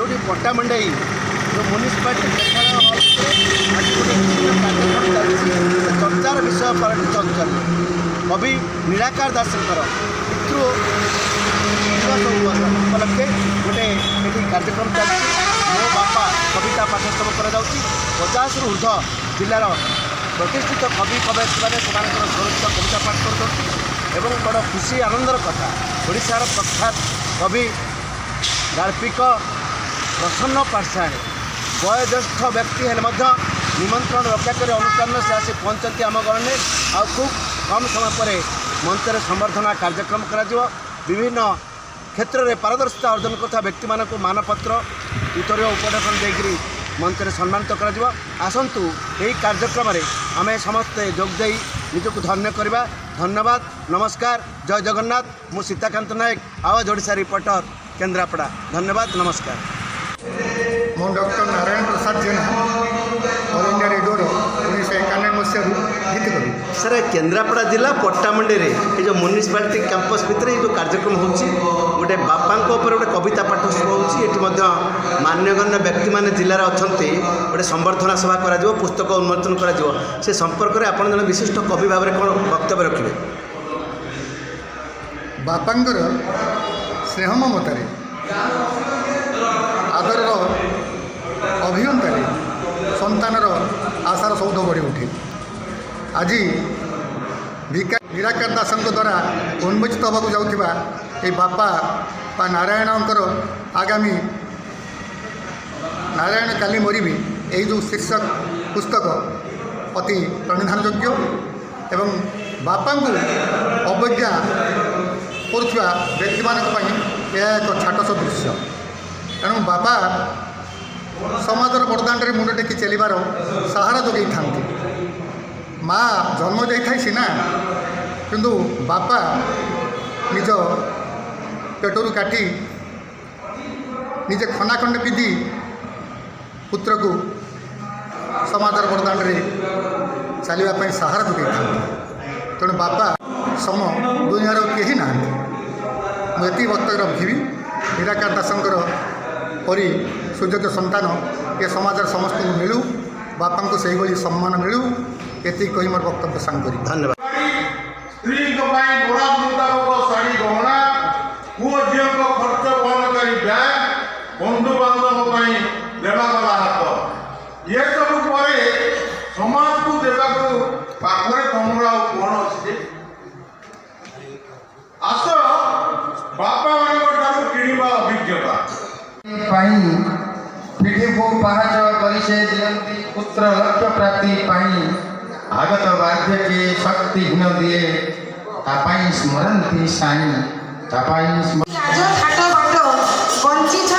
जो पट्टामुंडई जो म्यूनिसिपालिटी प्रेक्षालय आज गोटे कार्यक्रम चलती चर्चार विषय पलटि अंचल कवि निराकार दासଙ୍କର पितृ उपलक्षे गोटे ये कार्यक्रम चलती मो बापा कविता पाठोत्सव कर50 ऊर्ध जिलार प्रतिष्ठित कवि कवयित्री मैंने स्वरचित कविता पाठ कर बड़ खुशी आनंदर कथा ओडिशार प्रख्यात कवि गाल्पिक प्रसन्न पाठशाणी वयोज्येष्ठ व्यक्ति हेल्ले निमंत्रण रक्षा कर अनुष्ठान से आसी पहुँचती आम गणे आ खूब कम समय पर मंच में संबर्धना कार्यक्रम करा विभिन्न क्षेत्र में पारदर्शिता अर्जन करता व्यक्ति मानक मानपत्र उत्तरीय उपढापन देकर मंच में सम्मानित कर आसतु यही कार्यक्रम में आम समस्ते जोगदे निजक धन्य करवा। धन्यवाद नमस्कार जय जगन्नाथ मु सीताकांत नायक आवाज ओडिशा रिपोर्टर केन्द्रापड़ा। धन्यवाद नमस्कार। मु डॉक्टर नारायण प्रसाद जेना ऑल इंडिया रेडियो 1991 मसीह गीत कवि सर केन्द्रापड़ा जिला पट्टामुंडे ये जो म्यूनिसिपालिटी कैंपस भितर ये जो कार्यक्रम होची गोटे बापा गोटे कविता पाठोत्सव होती मान्यगण्य व्यक्ति माने जिलार अच्छा गोटे संबर्धना सभा करा पुस्तक उन्मोचन करा से संपर्क में आप जन विशिष्ट कवि भाव में कौन वक्तव्य रखिए? बापांकर स्नेह ममतारे आदर अभियंतारे सन्तानर आशार सौध गढ़ी उठे आज निराकार दासंक द्वारा उन्मोचित होगा जाऊँगा ये बापा बा नारायणकर आगामी नारायण काली मरबी यही जो शीर्षक पुस्तक अति प्रणिधान योग्य एवं बापा को अवज्ञा करुवा व्यक्ति मानी यह एक छाट सदृश तेणु बापा समाजर बरदाण्डे मुंड टेकी चलिबार सहारा जोगई था। माँ जन्म जाई सीना किंतु बापा निज पेटरू काटी निजे खना खंड पिधि पुत्र को समाजर बरदाण्डे चलवाई सहारा जोगई था। तेणु बापा सम दुनियार कहीं ना मुझे वक्तव्य रखी निराकार दासंकर परी सुयोग्य संतान ये समाज समस्त को मिलू बापा को सही भाई सम्मान मिलू ये कही मोर वक्तव्य सांग करी। धन्यवाद। स्त्री मुताबक शाढ़ी गहना पुओ झील खर्च बहन कर बैग बंधु बांधव देवा गला हाथ ये सब पर समाज को देवा पाखे तुमर कौन अच्छे आस बापा मान किणवा अभिज्ञता पीढ़ी को पहाच कर पुत्र लक्ष्य प्राप्ति आगत बाध्य के शक्तिहीन दिए स्मरती साई वंचित